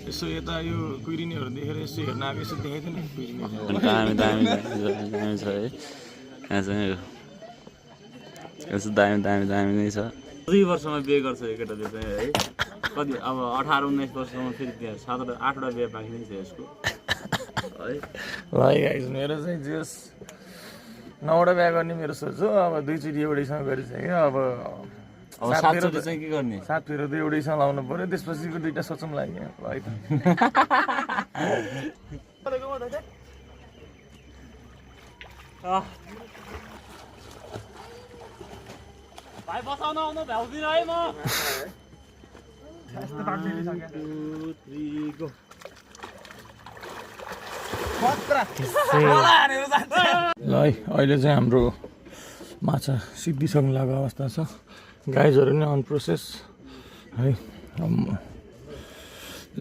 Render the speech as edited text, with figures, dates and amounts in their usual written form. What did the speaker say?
यसो यता यो कुइरिनेहरू देखेर यसो हेर्न आएको यसो देखाइदियो नि कुइरिने दामी दामी दामी छ है यहाँ चाहिँ यस्तो दामी दामी दामी नै छ 2 वर्षमा बिहे गर्छ यो केटाले चाहिँ है कति अब 18-19 वर्षसम्म फेरि त्यहाँ 7-8वटा बिहे बाँकी नै छ यसको है ल गाइस मेरो चाहिँ जस 9वटा बिहा गर्ने मेरो सोच हो अब 2 चोटि एउटैसँग गरिसक्यो अब सातचोटि चाहिँ के गर्ने सात फेरो त एउटैसँग लाउनु पर्यो त्यसपछिको 2टा सोचौँ लाग्यो है त भाइ बसाउन आउनु भ्याउदिन है म ल है अहिले चाहिँ हाम्रो माछा सिद्धिसक्नु लागेको अवस्था छ गाइजहरू नै अन प्रोसेस है